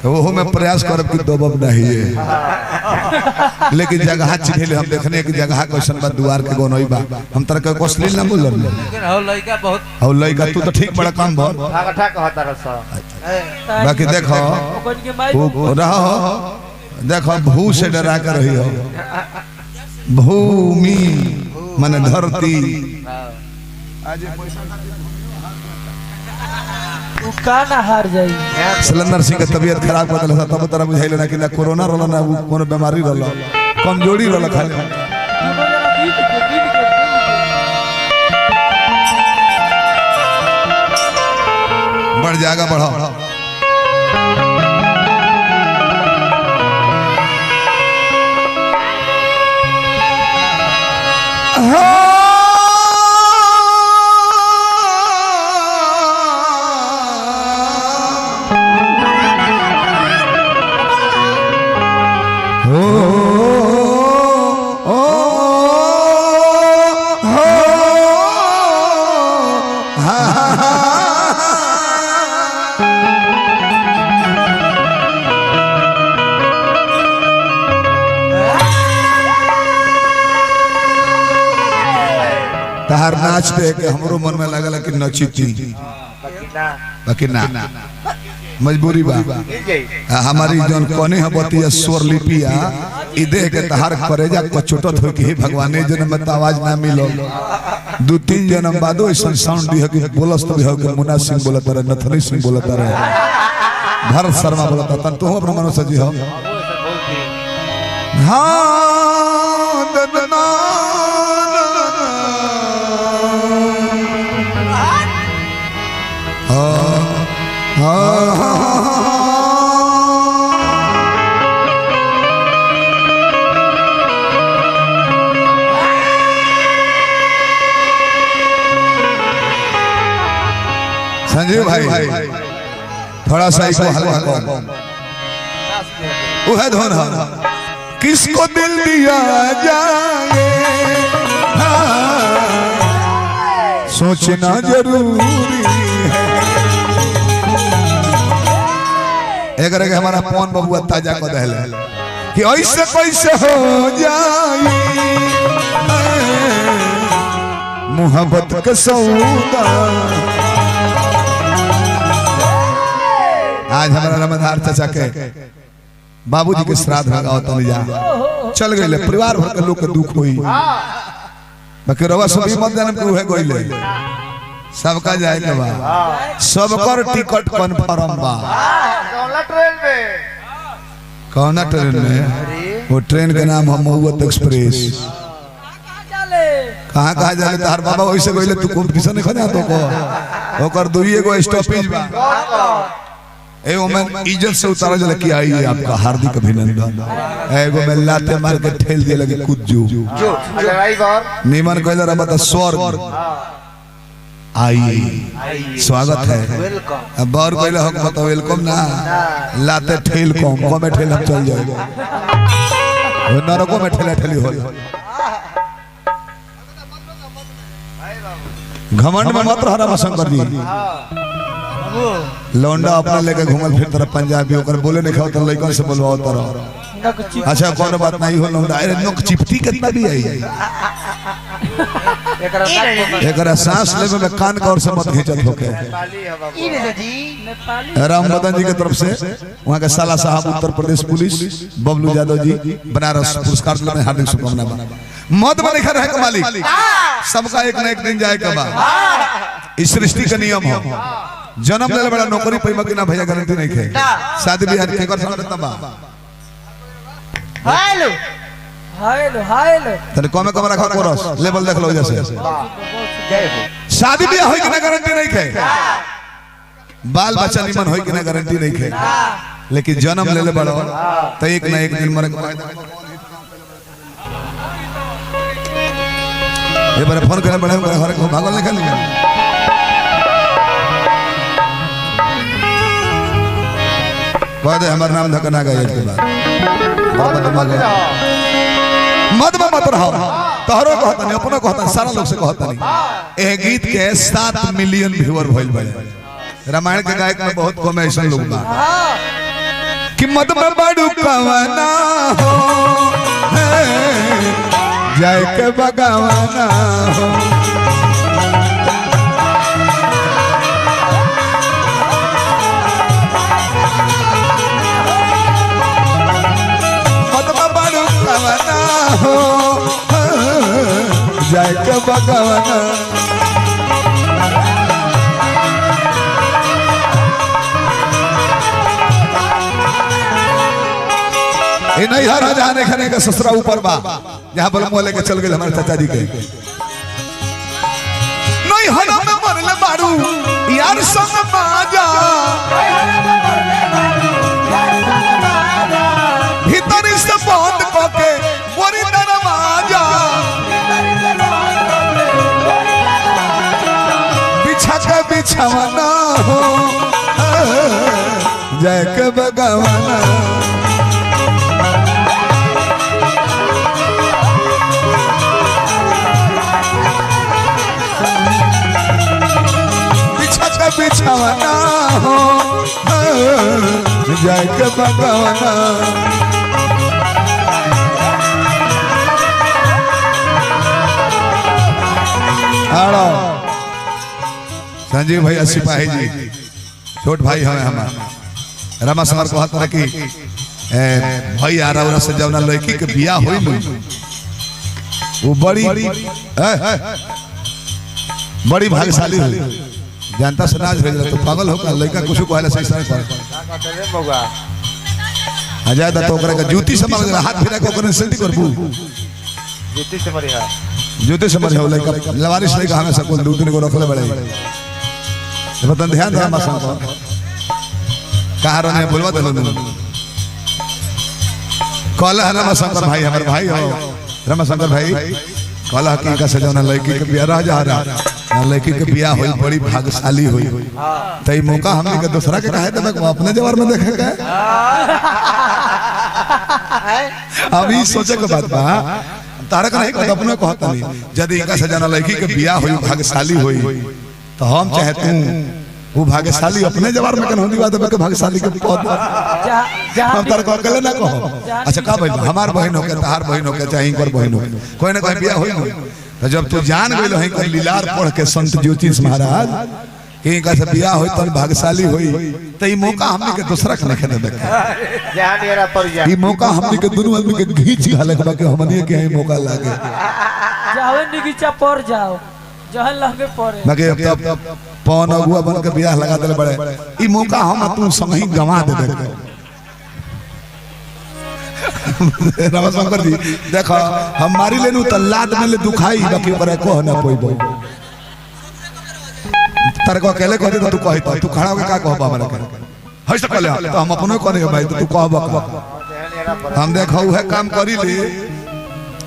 तो वो में प्रयास करब कि दबब नहीं है। लेकिन जगह चिन्ह हम देखने की जगह क्वेश्चन बा द्वार के गोनोई बा हम तरह के कोसली ना बोल लेकिन हो लइका बहुत हो लइका तू तो ठीक बड़ा काम बहुत ठाका कहता रस बाकी देखो वो रहो देखो भू से डरा कर रही हो भूमि माने धरती काना हार जाई सिलेंडर सिंह के तबीयत खराब कर देला तब तरह बुझाइल ना कि ना कोरोना रहल ना कोनो बीमारी रहल कमजोरी रहल खाली बढ़ जाएगा बढ़ाओ तहार नाच देख के हमरो मन में लगल कि नचिती बाकी ना मजबूरी बा हमारी जौन कोने हबतिया स्वर लिपिया ई देख के तहार करेजा कचोटत हो कि हे भगवान ए जन्म में आवाज ना मिलो दो तीन जन्म बादो ऐसा साउंड दी है कि बोलस तो हो कि मुन्ना सिंह बोलत रहे नथनी सिंह बोलत रहे भरत शर्मा बोलत तन तो अपना मनो सजी हो हां ददना संजीव भाई थोड़ा सा इसको हल्का कम वो है धोन किसको दिल दिया जाए सोचना जरूरी है एक रहे हमारा पवन बबुआ ताजा को दहल कि ऐसे कैसे हो जाए मोहब्बत का सौदा आज हमारा रमधार चाचा के बाबूजी के श्राद्ध लगाओ तो जा चल गए परिवार भर के लोग के दुख हुई बाकी रवा सभी मत जानम के उहे गइले सबका जाए के बा सबकर टिकट कंफर्म बा कौना ट्रेन में वो ट्रेन के नाम है महुआ एक्सप्रेस कहाँ कहाँ जाले तार बाबा वैसे गइले तू कंपटीशन नहीं खना तो को ओकर दुई एगो स्टॉपेज बा एवं इज्जत से उतारा जला कि आई आपका हार्दिक अभिनंदन एगो में लाते मार के ठेल दिए लगे कूद जो निमन कहला रे बता स्वर्ग आई स्वागत है अब बार कहला हम बता वेलकम ना लाते ठेल को में ठेल हम चल जाएगा वो नरको में ठेला ठेली हो घमंड में मत रहना शंकर जी लौंडा अपना लेके घूमल फिर तरह पंजाबी होकर बोले नहीं खाओ तो लइकन से बोलवाओ तरह अच्छा कौन बात नहीं हो लौंडा अरे नक चिपटी कितना भी आई एकरा सांस लेवे में कान का और से मत खींचत होके राम बदन जी की तरफ से वहां के साला साहब उत्तर प्रदेश पुलिस बबलू यादव जी बनारस पुरस्कार में हार्दिक शुभकामनाएं मत बने खा रहे के मालिक सबका एक न एक दिन जाए के बाद इस सृष्टि का नियम हो जन्म ले बड़ा नौकरी पैमा कि ना भैया गारंटी नहीं खे शादी ब्याह के कर सकत बा हेलो हेलो हेलो तने कमे कमे रखा कोरस लेवल देख लो जैसे शादी ब्याह होई कि ना गारंटी नहीं खे बाल बच्चा निमन होई कि ना गारंटी नहीं खे लेकिन जन्म ले ले बड़ा तो एक ना एक दिन मरे ये बारे फोन करे बड़े घर को भागल निकल गया बाद हमारा नाम धकना गया के बाद मत मत रहो तोहरो कहता नहीं अपनो कहता सारा लोग से कहता नहीं ए गीत के 7 मिलियन व्यूअर भइल बड़े रामायण के गायक में बहुत कम ऐसा लोग बा हाँ कि मत में बड़ू कवना हो जाए के बगवाना हो मत में बड़ू कवना हो जाए के बगवाना नहीं हरा जाने खाने का ससुरा ऊपर बा जहाँ बल मुँह लेके चल गए हमारे चाचा जी के नहीं हरा में मरले बारू यार संग बाजा भीतर से बंद करके बोरी दरवाजा बिछा के बिछावाना हो जय के बगवाना बिछावाना हो जय के बगवाना संजीव भैया सिपाही जी छोट भाई हमें हमारा रमा समर कहता कि भैया रौरा से जब ना लड़की के बियाह होई वो बड़ी भाग्यशाली हुई जनता से नाच भेज तो पागल होगा लड़का कुछ कहला सही समय पर आजाद तो ओकरा का जूती से मार हाथ फिरा के ओकरा सेल्टी करबू जूती से मरी है जूती से मार हो लड़का लवारिस लड़का हमें सब दो तीन को रखले बड़े बतन ध्यान दे मसन को कहां रहने बोलवा दे कहला है रमा शंकर भाई हमारे भाई हो रमा शंकर भाई कहला कि का सजाना लड़की के बियाह रह जा रहा लड़की के बियाह हुई बड़ी भाग्यशाली हुई तो ये मौका हमने के दूसरा के कहे तो अपने जवार में देखे के अभी सोचे के बात बा तारा का नहीं कहता अपने कहता नहीं यदि इनका सजाना लड़की के बियाह हुई भाग्यशाली हुई तो हम चाहे तू वो भाग्यशाली अपने जवार में कन होनी बात है भाग्यशाली के पद हम तार को अकेले ना कहो अच्छा का भाई हमार बहन हो के तहार बहन हो के चाहे इनकर बहन हो कोई ना कोई बियाह होई तो जब तू जान गइल है कर लीलार पढ़ के संत ज्योतिष महाराज कि इनका से बियाह होई तो भाग्यशाली होई तो ई मौका हमनी के दूसरा के नहीं देखे जहां डेरा पर जा ई मौका हमनी के दोनों आदमी के घींच घाले के बाकी हमनी के ही मौका लागे जाओ निगीचा पर जाओ जहां लगे पड़े बाकी अब पवन अगुआ बन के बियाह लगा देले बड़े ई मौका हम तू संग ही गवा दे दे रमाशंकर जी देखो हम मारी लेनु त लाद में ले दुखाई बाकी पर को ना पोइबो तार को अकेले कह दे तू कहि तू खड़ा होके का कहबा हमरा के हई सकले तो हम अपनो करे भाई तू कहबा का हम देखो है काम करी ले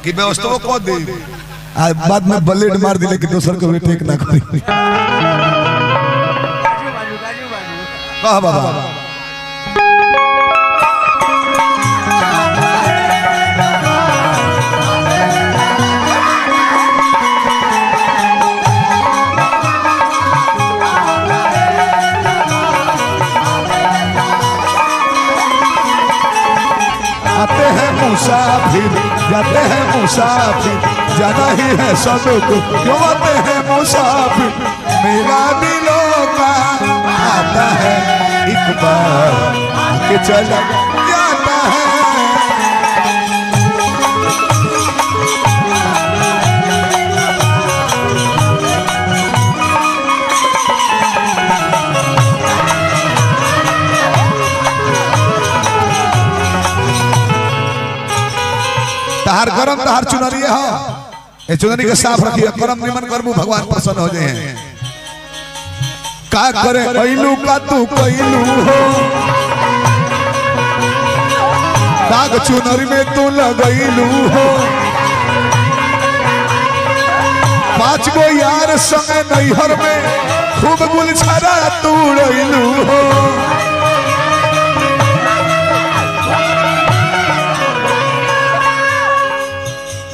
कि व्यवस्था को दे आ बाद में ब्लेड मार दिले कि दोसर को भी ठीक ना करी कह बाबा आते हैं मुसाफिर जाते हैं मुसाफिर जाना ही है सबको क्यों आते हैं मुसाफिर मेरा दिलों का आता है एक बार आके चला जाता है तहार गरम तहार चुनरी है ए चुनरी के साफ रखिए करम निमन करबू भगवान प्रसन्न हो जाए का करे कैलू का तू कैलू हो दाग चुनरी में तू लगैलू हो 5 गो यार संग नैहर में खूब गुलछरा तू रैलू हो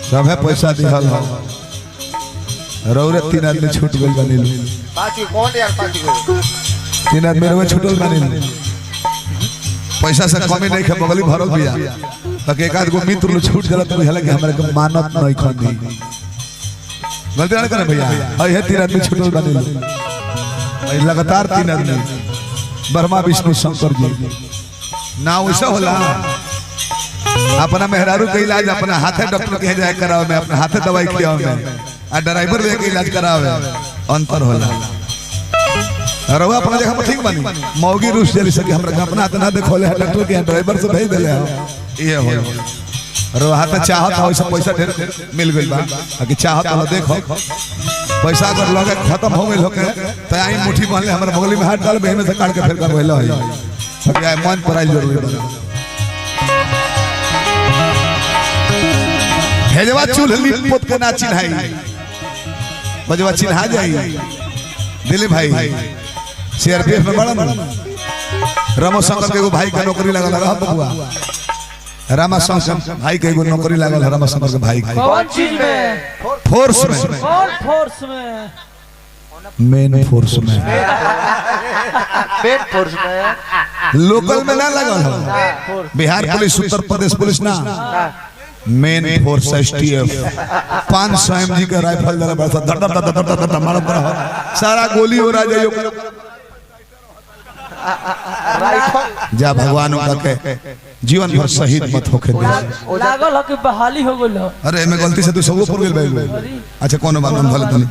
सब है पैसा दिहल हो रौरे 3 आदमी छूट गइल बनिल 5 कौन यार 5 को तीन आदमी में छुटल बानी पैसा से कमी नहीं खे बगली भरल बिया बाकी एक आध गो मित्र लो छूट जला तो बुझाला कि हमरा के मानत नहीं खनी गलती ना करे भैया है तीन आदमी छुटल बानी लगातार तीन आदमी ब्रह्मा विष्णु शंकर जी ना वैसा होला अपना मेहरारू के इलाज अपना हाथे डॉक्टर के जाए करावे में अपने हाथे दवाई खियावे में आ ड्राइवर लेके इलाज करावे अंतर होला रवा अपना जगह पर ठीक बनी मौगी रूस जली सके हमरा अपना हाथ ना देखोले डॉक्टर के ड्राइवर से भेज देले ये हो रवा हाथ चाहत हो सब पैसा ढेर मिल गइल बा कि चाहत हो देखो पैसा अगर लगे खत्म हो गइल होके त आई मुट्ठी बांध ले हमरा बगली में हाथ डाल बे में से काट के फेर कर होइला है सब ये मन पर आई जरूरी बा हेजवा चूल्ही पोत के ना चिन्हाई बजवा चिन्हा जाई दिलीप भाई सीआरपीएफ में बड़ा ना रामा शंकर के एगो भाई का नौकरी लागल रहा बबुआ रामा शंकर भाई के एगो नौकरी लागल रामा शंकर के भाई कौन चीज में फोर्स में कौन फोर्स में मेन फोर्स में पेट फोर्स में लोकल में ना लागल हो बिहार पुलिस उत्तर प्रदेश पुलिस ना मेन फोर्स एसटीएफ 500 mg का राइफल जरा बड़ा धड़ धड़ धड़ धड़ धड़ मारत रहा सारा गोली हो रहा जायो राइफल जा भगवान का के जीवन भर शहीद मत होके दे लागल हो कि बहाली हो गइल हो अरे मैं गलती से तू सब ऊपर गेल भाई अच्छा कोनो बात नहीं भले तनी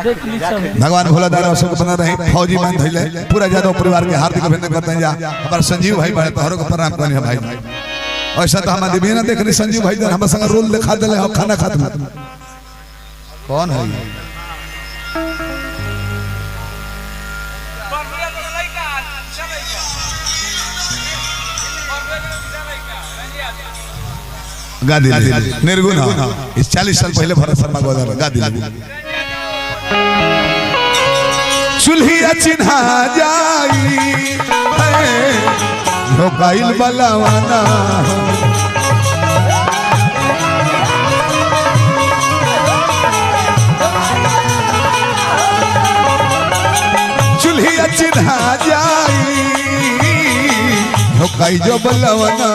देख ली सब भगवान भोला दारा सब बना रहे फौजी मान धइले पूरा यादव परिवार के हार्दिक अभिनंदन करते हैं जा हमारे संजीव भाई बड़े तोहरो को प्रणाम करनी है भाई ऐसा तो हमारे भी ना देख रहे संजीव भाई हम संग रोल दिखा देले हो खाना खाते कौन है गादी निर्गुण इस 40 साल पहले भरत शर्मा गोदार गादी चूल्हिया चिन्हा जाई ढोकाइल बलवाना चूल्हिया चिन्हा जाई ढोकाई जो बलवाना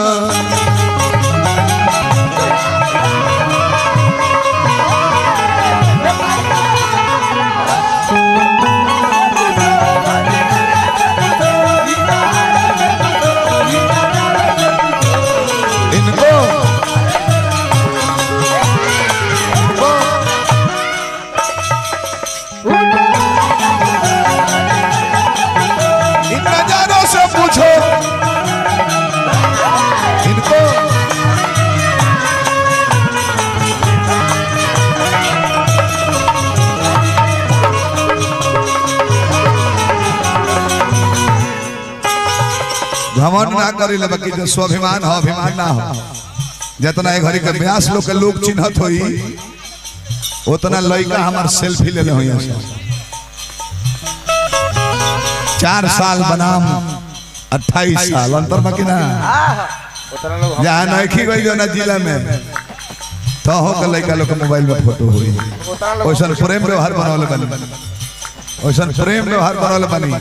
घमंड ना करी ले बाकी जो स्वाभिमान हो अभिमान ना हो जितना एक घड़ी के ब्यास लोग के लोग चिन्हत होई उतना लड़का हमार सेल्फी ले ले होई 4 साल बनाम 28 साल अंतर बाकी ना उतना लोग जहां नइखी गई जो ना जिला में तो हो के लड़का लोग के मोबाइल में फोटो होई ओइसन प्रेम व्यवहार बनावले बनी ओइसन प्रेम व्यवहार बनावले बनी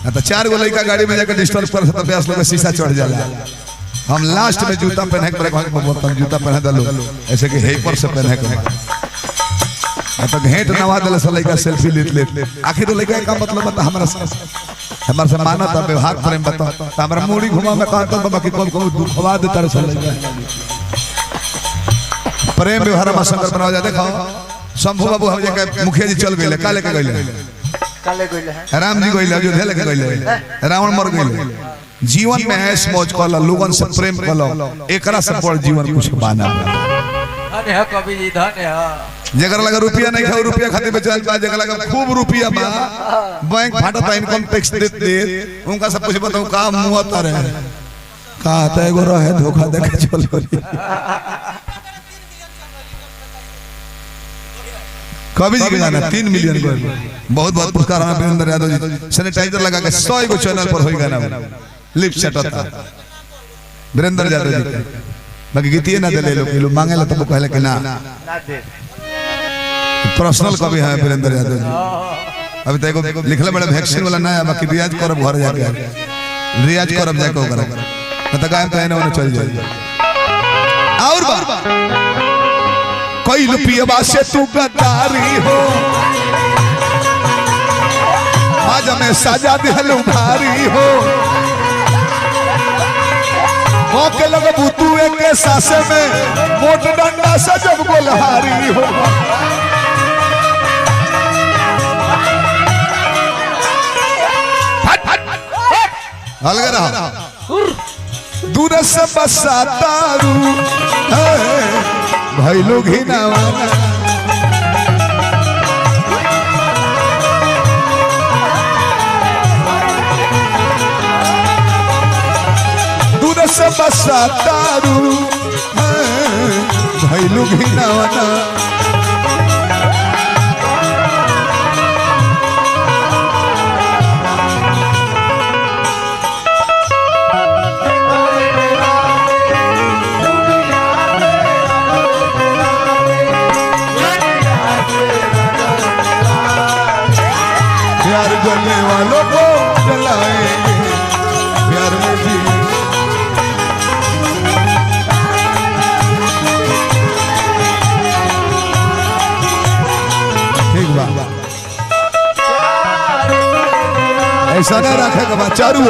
ना तो 4 गो लड़का गाड़ी में जाकर डिस्टर्ब कर सकता ब्यास लोग शीशा चढ़ जाला हम लास्ट में जूता पहने के हम जूता पहने दलो ऐसे कि हे पर से पहने के तो घेंट नवा दल से लड़का सेल्फी ले आखिर तो लड़का का मतलब बता हमरा से मानत व्यवहार प्रेम बता हमरा मुड़ी घुमा में कहत बाबा कि कब कब दुखवा दे तारे से लड़का प्रेम व्यवहार में संकर बनावा जा देखो शंभू बाबू हम जाके मुखिया जी चल गइले काले के गइले काले गइले है राम जी गइले अयोध्या लेके गइले रावण मर गइले जीवन में ऐश मौज कल लोगन से प्रेम कल एकरा से बड़ जीवन कुछ बाना धन्य है कवि जी धन्य है जगर लगा रुपया नहीं खाओ रुपया खाते बेचल बा जगर लगा खूब रुपया बा बैंक फाटता इनकम टैक्स दे उनका सब कुछ बताऊं का मुंह तारे का त एगो रहे धोखा देके चलो कवि जी के गाना 3 मिलियन को बहुत बहुत पुरस्कार हमें वीरेंद्र यादव जी सैनिटाइजर लगा के 100 गो चैनल पर होई गाना लिप सेट होता वीरेंद्र यादव जी बाकी गीतिए ना दे लोग मांगे ला तो कहले कि ना ना दे पर्सनल कवि है वीरेंद्र यादव जी अभी तक लिखले बड़े वैक्सीन वाला ना है बाकी रियाज करब घर जाके रियाज करब जाके ओकरा न त गायब कहने ओने चल जाई और बा कोई लुपिया से तू गद्दारी हो आज में सजा दिहलू भारी हो मौके लगे बुतू एक सासे में मोट डंडा से जब गोलहारी हो अलग रहा दूर से बसातारू भाई लोग ही ना दूर से बसातारू भाई लोग ही ना प्यार करने वालों को जलाएंगे प्यार में भी ठीक बा ऐसा ना रखेगा चारू